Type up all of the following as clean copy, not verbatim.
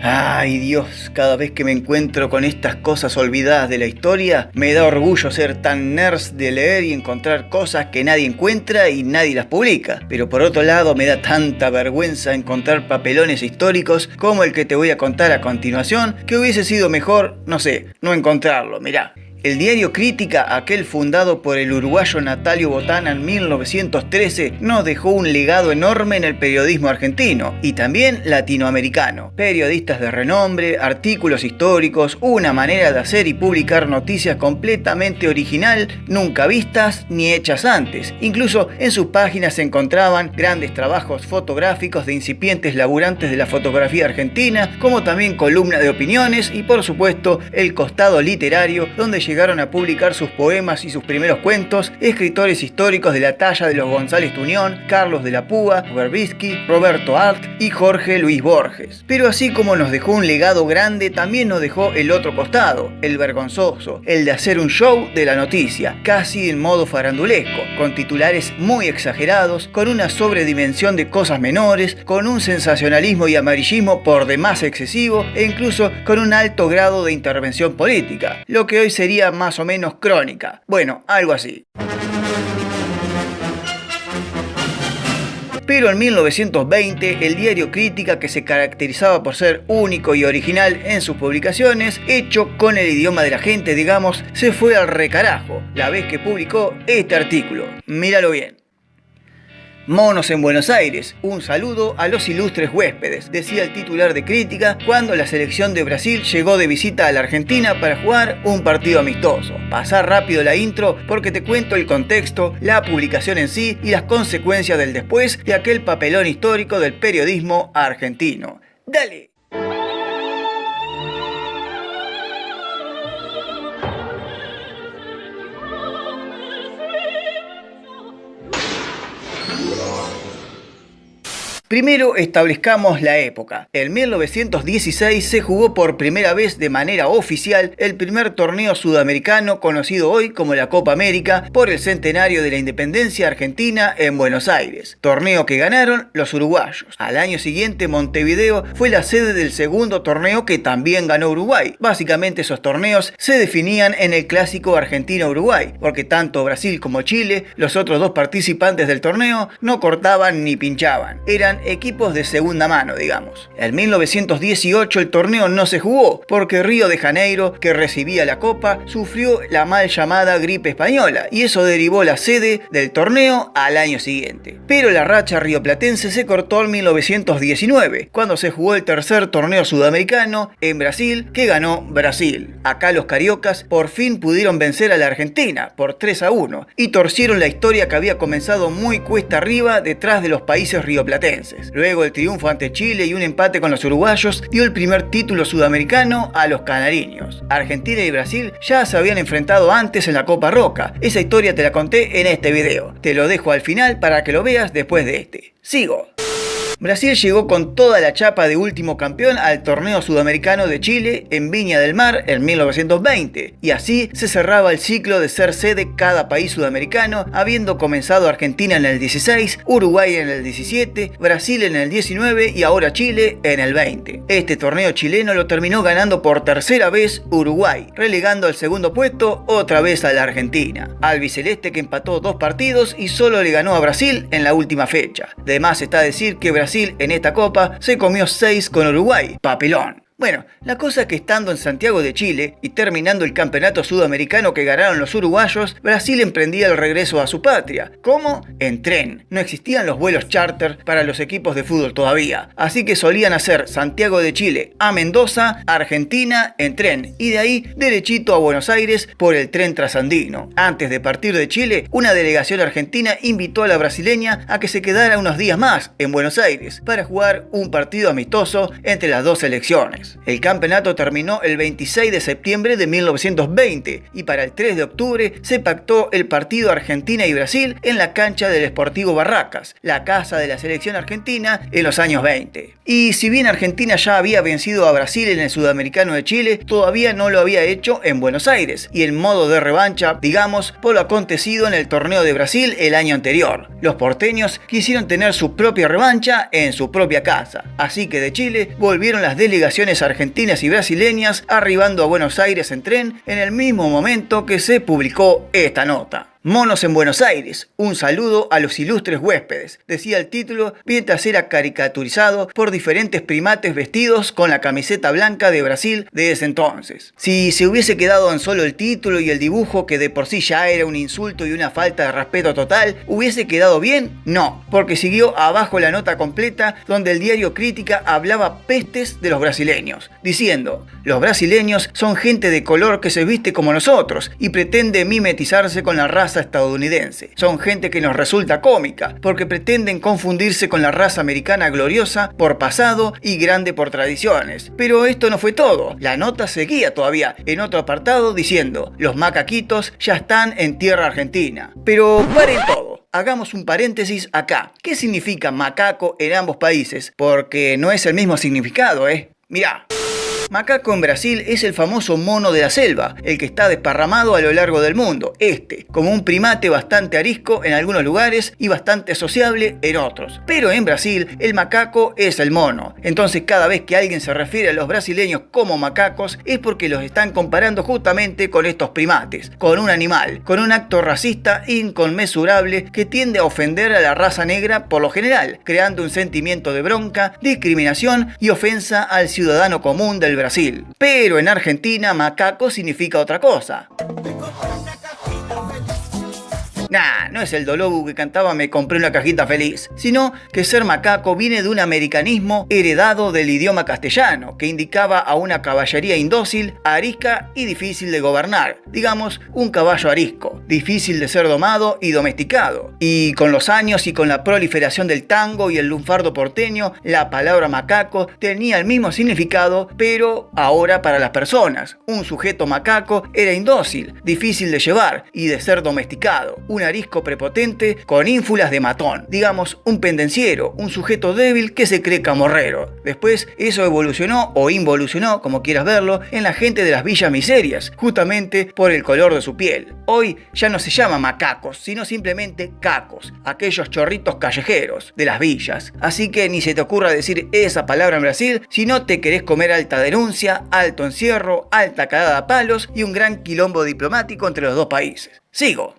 Ay Dios, cada vez que me encuentro con estas cosas olvidadas de la historia, me da orgullo ser tan nerds de leer y encontrar cosas que nadie encuentra y nadie las publica. Pero por otro lado me da tanta vergüenza encontrar papelones históricos como el que te voy a contar a continuación, que hubiese sido mejor, no sé, no encontrarlo, mirá. El diario Crítica, aquel fundado por el uruguayo Natalio Botana en 1913, nos dejó un legado enorme en el periodismo argentino y también latinoamericano. Periodistas de renombre, artículos históricos, una manera de hacer y publicar noticias completamente original, nunca vistas ni hechas antes. Incluso en sus páginas se encontraban grandes trabajos fotográficos de incipientes laburantes de la fotografía argentina, como también columnas de opiniones y por supuesto el costado literario, donde llegaron a publicar sus poemas y sus primeros cuentos escritores históricos de la talla de los González Tuñón, Carlos de la Púa, Verbitsky, Roberto Arlt y Jorge Luis Borges. Pero así como nos dejó un legado grande, también nos dejó el otro costado, el vergonzoso, el de hacer un show de la noticia, casi en modo farandulesco, con titulares muy exagerados, con una sobredimensión de cosas menores, con un sensacionalismo y amarillismo por demás excesivo e incluso con un alto grado de intervención política, lo que hoy sería más o menos crónica. Bueno, algo así. Pero en 1920, el diario Crítica, que se caracterizaba por ser único y original en sus publicaciones, hecho con el idioma de la gente, digamos, se fue al recarajo la vez que publicó este artículo. Míralo bien. Monos en Buenos Aires, un saludo a los ilustres huéspedes, decía el titular de Crítica cuando la selección de Brasil llegó de visita a la Argentina para jugar un partido amistoso. Pasar rápido la intro porque te cuento el contexto, la publicación en sí y las consecuencias del después de aquel papelón histórico del periodismo argentino. ¡Dale! Primero establezcamos la época. En 1916 se jugó por primera vez de manera oficial el primer torneo sudamericano conocido hoy como la Copa América por el centenario de la independencia argentina en Buenos Aires. Torneo que ganaron los uruguayos. Al año siguiente Montevideo fue la sede del segundo torneo que también ganó Uruguay. Básicamente esos torneos se definían en el clásico Argentina-Uruguay, porque tanto Brasil como Chile, los otros dos participantes del torneo, no cortaban ni pinchaban. Eran equipos de segunda mano, digamos. En 1918 el torneo no se jugó porque Río de Janeiro, que recibía la copa, sufrió la mal llamada gripe española y eso derivó la sede del torneo al año siguiente. Pero la racha rioplatense se cortó en 1919, cuando se jugó el tercer torneo sudamericano en Brasil, que ganó Brasil. Acá los cariocas por fin pudieron vencer a la Argentina por 3-1 y torcieron la historia que había comenzado muy cuesta arriba detrás de los países rioplatenses. Luego el triunfo ante Chile y un empate con los uruguayos dio el primer título sudamericano a los canariños. Argentina y Brasil ya se habían enfrentado antes en la Copa Roca. Esa historia te la conté en este video. Te lo dejo al final para que lo veas después de este. Sigo. Brasil llegó con toda la chapa de último campeón al torneo sudamericano de Chile en Viña del Mar en 1920 y así se cerraba el ciclo de ser sede cada país sudamericano, habiendo comenzado Argentina en el 16, Uruguay en el 17, Brasil en el 19 y ahora Chile en el 20. Este torneo chileno lo terminó ganando por tercera vez Uruguay, relegando al segundo puesto otra vez a la Argentina. Albiceleste, que empató 2 partidos y solo le ganó a Brasil en la última fecha. De más está decir que Brasil en esta copa se comió 6 con Uruguay. Papelón. Bueno, la cosa es que estando en Santiago de Chile y terminando el campeonato sudamericano que ganaron los uruguayos, Brasil emprendía el regreso a su patria. ¿Cómo? En tren. No existían los vuelos charter para los equipos de fútbol todavía, así que solían hacer Santiago de Chile a Mendoza, Argentina en tren y de ahí derechito a Buenos Aires por el tren trasandino. Antes de partir de Chile, una delegación argentina invitó a la brasileña a que se quedara unos días más en Buenos Aires para jugar un partido amistoso entre las dos selecciones. Corinthians. El campeonato terminó el 26 de septiembre de 1920 y para el 3 de octubre se pactó el partido Argentina y Brasil en la cancha del Sportivo Barracas, la casa de la selección argentina en los años 20. Y si bien Argentina ya había vencido a Brasil en el Sudamericano de Chile, todavía no lo había hecho en Buenos Aires y en modo de revancha, digamos, por lo acontecido en el torneo de Brasil el año anterior. Los porteños quisieron tener su propia revancha en su propia casa, así que de Chile volvieron las delegaciones argentinas y brasileñas arribando a Buenos Aires en tren en el mismo momento que se publicó esta nota. Monos en Buenos Aires, un saludo a los ilustres huéspedes, decía el título mientras era caricaturizado por diferentes primates vestidos con la camiseta blanca de Brasil de ese entonces. Si se hubiese quedado en solo el título y el dibujo, que de por sí ya era un insulto y una falta de respeto total, ¿hubiese quedado bien? No, porque siguió abajo la nota completa donde el diario Crítica hablaba pestes de los brasileños, diciendo: los brasileños son gente de color que se viste como nosotros y pretende mimetizarse con la raza estadounidense. Son gente que nos resulta cómica, porque pretenden confundirse con la raza americana gloriosa por pasado y grande por tradiciones. Pero esto no fue todo. La nota seguía todavía en otro apartado diciendo: los macaquitos ya están en tierra argentina. Pero paren todo. Hagamos un paréntesis acá. ¿Qué significa macaco en ambos países? Porque no es el mismo significado, Mirá. Macaco en Brasil es el famoso mono de la selva, el que está desparramado a lo largo del mundo, como un primate bastante arisco en algunos lugares y bastante sociable en otros. Pero en Brasil el macaco es el mono, entonces cada vez que alguien se refiere a los brasileños como macacos es porque los están comparando justamente con estos primates, con un animal, con un acto racista inconmensurable que tiende a ofender a la raza negra por lo general, creando un sentimiento de bronca, discriminación y ofensa al ciudadano común del Brasil. Pero en Argentina macaco significa otra cosa. Nah, no es el Dolobu que cantaba "me compré una cajita feliz", sino que ser macaco viene de un americanismo heredado del idioma castellano, que indicaba a una caballería indócil, arisca y difícil de gobernar. Digamos, un caballo arisco, difícil de ser domado y domesticado. Y con los años y con la proliferación del tango y el lunfardo porteño, la palabra macaco tenía el mismo significado, pero ahora para las personas. Un sujeto macaco era indócil, difícil de llevar y de ser domesticado. Un arisco prepotente con ínfulas de matón, digamos un pendenciero, un sujeto débil que se cree camorrero. Después eso evolucionó o involucionó, como quieras verlo, en la gente de las villas miserias, justamente por el color de su piel. Hoy ya no se llama macacos, sino simplemente cacos, aquellos chorritos callejeros de las villas. Así que ni se te ocurra decir esa palabra en Brasil si no te querés comer alta denuncia, alto encierro, alta cagada a palos y un gran quilombo diplomático entre los dos países. Sigo.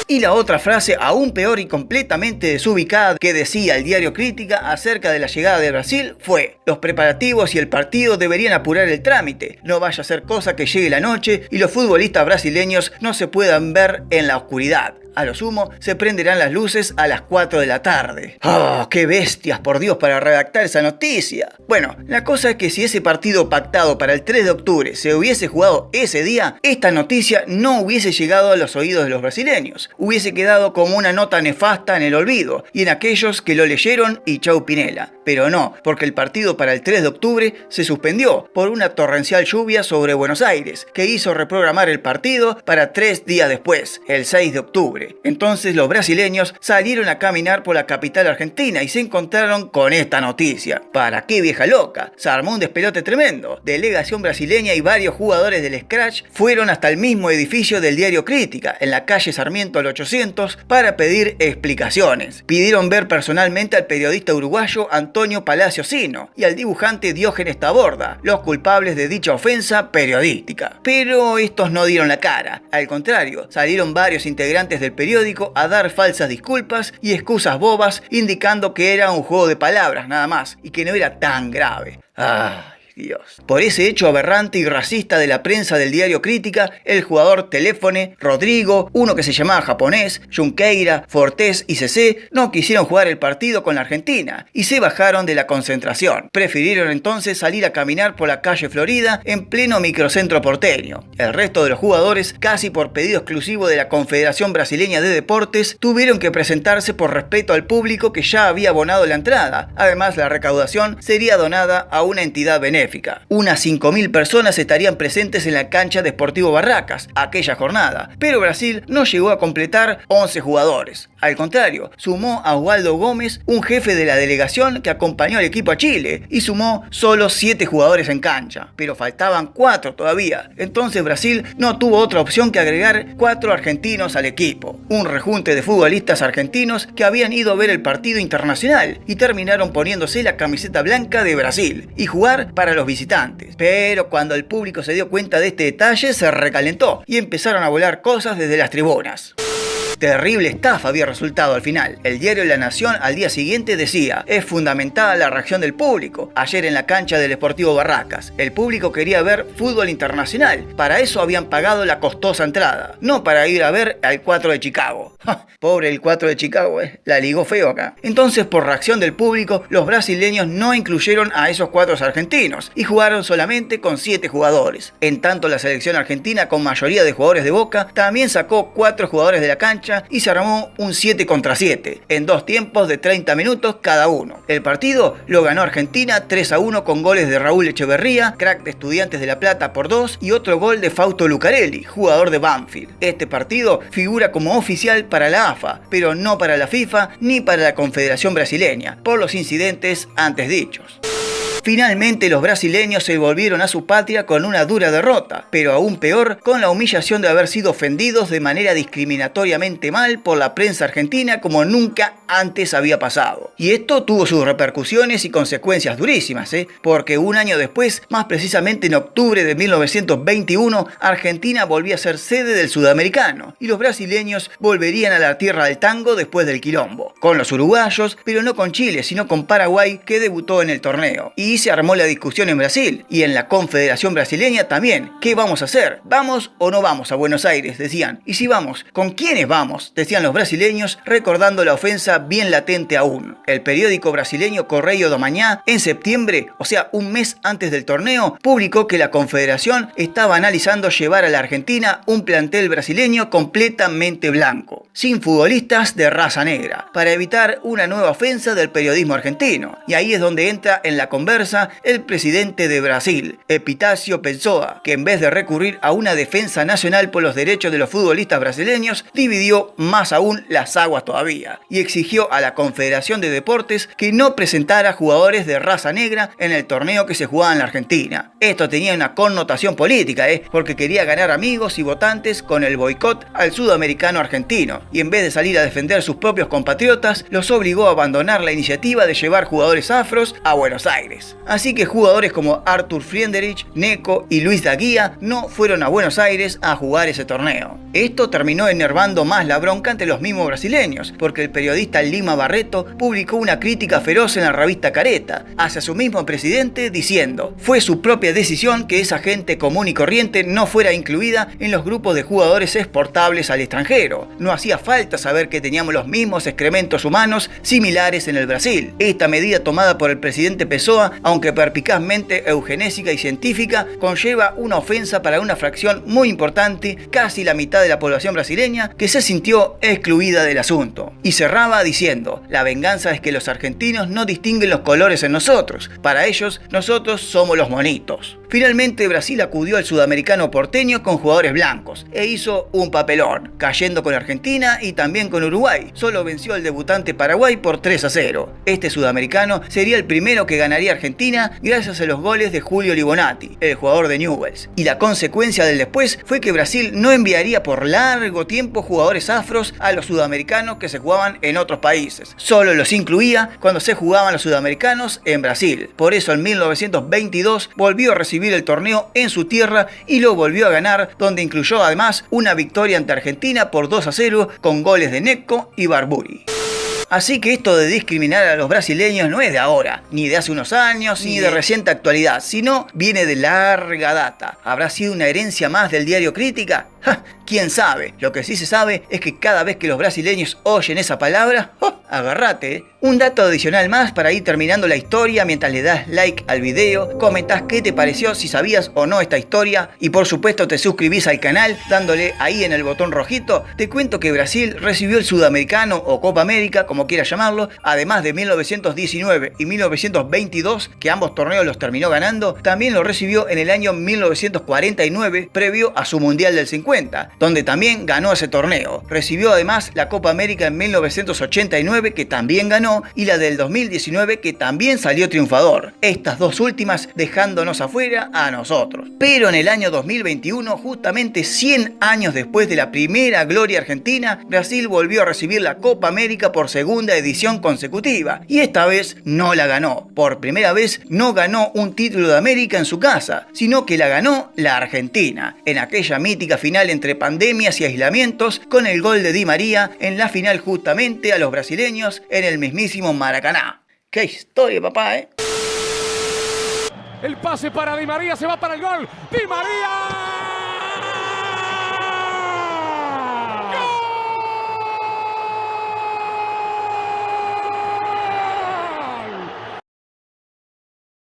Y la otra frase, aún peor y completamente desubicada, que decía el diario Crítica acerca de la llegada de Brasil fue: los preparativos y el partido deberían apurar el trámite, no vaya a ser cosa que llegue la noche y los futbolistas brasileños no se puedan ver en la oscuridad. A lo sumo, se prenderán las luces a las 4 de la tarde. ¡Oh, qué bestias, por Dios, para redactar esa noticia! Bueno, la cosa es que si ese partido pactado para el 3 de octubre se hubiese jugado ese día, esta noticia no hubiese llegado a los oídos de los brasileños. Hubiese quedado como una nota nefasta en el olvido, y en aquellos que lo leyeron y chau Pinela. Pero no, porque el partido para el 3 de octubre se suspendió por una torrencial lluvia sobre Buenos Aires, que hizo reprogramar el partido para 3 días después, el 6 de octubre. Entonces los brasileños salieron a caminar por la capital argentina y se encontraron con esta noticia. ¿Para qué, vieja loca? Se armó un despelote tremendo. Delegación brasileña y varios jugadores del Scratch fueron hasta el mismo edificio del diario Crítica, en la calle Sarmiento al 800, para pedir explicaciones. Pidieron ver personalmente al periodista uruguayo Antonio Palacio Sino y al dibujante Diógenes Taborda, los culpables de dicha ofensa periodística. Pero estos no dieron la cara. Al contrario, salieron varios integrantes del periódico a dar falsas disculpas y excusas bobas, indicando que era un juego de palabras nada más y que no era tan grave. Dios. Por ese hecho aberrante y racista de la prensa del diario Crítica, el jugador Teléfone, Rodrigo, uno que se llamaba japonés, Junqueira, Fortés y CC no quisieron jugar el partido con la Argentina y se bajaron de la concentración. Prefirieron entonces salir a caminar por la calle Florida en pleno microcentro porteño. El resto de los jugadores, casi por pedido exclusivo de la Confederación Brasileña de Deportes, tuvieron que presentarse por respeto al público que ya había abonado la entrada. Además, la recaudación sería donada a una entidad benéfica. benéfica. Unas 5.000 personas estarían presentes en la cancha de Sportivo Barracas aquella jornada, pero Brasil no llegó a completar 11 jugadores. Al contrario, sumó a Osvaldo Gómez, un jefe de la delegación que acompañó al equipo a Chile, y sumó solo 7 jugadores en cancha, pero faltaban 4 todavía. Entonces Brasil no tuvo otra opción que agregar 4 argentinos al equipo, un rejunte de futbolistas argentinos que habían ido a ver el partido internacional y terminaron poniéndose la camiseta blanca de Brasil y jugar para los visitantes. Pero cuando el público se dio cuenta de este detalle, se recalentó y empezaron a volar cosas desde las tribunas. Terrible estafa había resultado al final. El diario La Nación al día siguiente decía: es fundamental la reacción del público. Ayer en la cancha del Sportivo Barracas, el público quería ver fútbol internacional. Para eso habían pagado la costosa entrada, no para ir a ver al 4 de Chicago. Pobre el 4 de Chicago, la ligó feo acá. Entonces, por reacción del público, los brasileños no incluyeron a esos 4 argentinos y jugaron solamente con 7 jugadores. En tanto, la selección argentina, con mayoría de jugadores de Boca, también sacó 4 jugadores de la cancha y se armó un 7 contra 7, en 2 tiempos de 30 minutos cada uno. El partido lo ganó Argentina 3-1 con goles de Raúl Echeverría, crack de Estudiantes de La Plata, por 2, y otro gol de Fausto Lucarelli, jugador de Banfield. Este partido figura como oficial para la AFA, pero no para la FIFA ni para la Confederación Brasileña, por los incidentes antes dichos. Finalmente los brasileños se volvieron a su patria con una dura derrota, pero aún peor, con la humillación de haber sido ofendidos de manera discriminatoriamente mal por la prensa argentina como nunca antes había pasado. Y esto tuvo sus repercusiones y consecuencias durísimas, porque un año después, más precisamente en octubre de 1921, Argentina volvía a ser sede del Sudamericano y los brasileños volverían a la tierra del tango después del quilombo, con los uruguayos, pero no con Chile, sino con Paraguay, que debutó en el torneo. Y se armó la discusión en Brasil y en la Confederación Brasileña también. ¿Qué vamos a hacer? ¿Vamos o no vamos a Buenos Aires?, decían. Y si vamos, ¿con quiénes vamos?, decían los brasileños, recordando la ofensa bien latente aún. El periódico brasileño Correio do Mañá, en septiembre, o sea, un mes antes del torneo, publicó que la Confederación estaba analizando llevar a la Argentina un plantel brasileño completamente blanco, sin futbolistas de raza negra, para evitar una nueva ofensa del periodismo argentino. Y ahí es donde entra en la conversa el presidente de Brasil, Epitácio Pessoa, que en vez de recurrir a una defensa nacional por los derechos de los futbolistas brasileños, dividió más aún las aguas todavía y exigió a la Confederación de Deportes que no presentara jugadores de raza negra en el torneo que se jugaba en la Argentina. Esto tenía una connotación política, porque quería ganar amigos y votantes con el boicot al sudamericano argentino, y en vez de salir a defender sus propios compatriotas, los obligó a abandonar la iniciativa de llevar jugadores afros a Buenos Aires. Así que jugadores como Arthur Friedrich, Neco y Luis Daguía no fueron a Buenos Aires a jugar ese torneo. Esto terminó enervando más la bronca entre los mismos brasileños, porque el periodista Lima Barreto publicó una crítica feroz en la revista Careta hacia su mismo presidente, diciendo: fue su propia decisión que esa gente común y corriente no fuera incluida en los grupos de jugadores exportables al extranjero. No hacía falta saber que teníamos los mismos excrementos humanos similares en el Brasil. Esta medida tomada por el presidente Pessoa, aunque perspicazmente eugenésica y científica, conlleva una ofensa para una fracción muy importante, casi la mitad de la población brasileña, que se sintió excluida del asunto. Y cerraba diciendo: la venganza es que los argentinos no distinguen los colores en nosotros. Para ellos, nosotros somos los monitos. Finalmente, Brasil acudió al sudamericano porteño con jugadores blancos e hizo un papelón, cayendo con Argentina y también con Uruguay. Solo venció al debutante Paraguay por 3-0. Este sudamericano sería el primero que ganaría Argentina gracias a los goles de Julio Libonati, el jugador de Newell's. Y la consecuencia del después fue que Brasil no enviaría por largo tiempo jugadores afros a los sudamericanos que se jugaban en otros países. Solo los incluía cuando se jugaban los sudamericanos en Brasil. Por eso en 1922 volvió a recibir el torneo en su tierra y lo volvió a ganar, donde incluyó además una victoria ante Argentina por 2-0 con goles de Neco y Barbouri. Así que esto de discriminar a los brasileños no es de ahora, ni de hace unos años, ni de reciente actualidad, sino viene de larga data. ¿Habrá sido una herencia más del diario Crítica? ¡Ja! ¿Quién sabe? Lo que sí se sabe es que cada vez que los brasileños oyen esa palabra, ¡oh! Agárrate, ¿eh? Un dato adicional más para ir terminando la historia. Mientras le das like al video, comentás qué te pareció, si sabías o no esta historia, y por supuesto te suscribís al canal dándole ahí en el botón rojito. Te cuento que Brasil recibió el Sudamericano o Copa América, como quieras llamarlo, además de 1919 y 1922, que ambos torneos los terminó ganando. También lo recibió en el año 1949, previo a su Mundial del 50, donde también ganó ese torneo. Recibió además la Copa América en 1989, que también ganó, y la del 2019, que también salió triunfador. Estas dos últimas dejándonos afuera a nosotros. Pero en el año 2021, justamente 100 años después de la primera gloria argentina, Brasil volvió a recibir la Copa América por segunda edición consecutiva, y esta vez no la ganó. Por primera vez no ganó un título de América en su casa, sino que la ganó la Argentina, en aquella mítica final entre pandemias y aislamientos, con el gol de Di María en la final justamente a los brasileños en el mismísimo Maracaná. ¡Qué historia, papá, eh! El pase para Di María, se va para el gol. ¡Di María!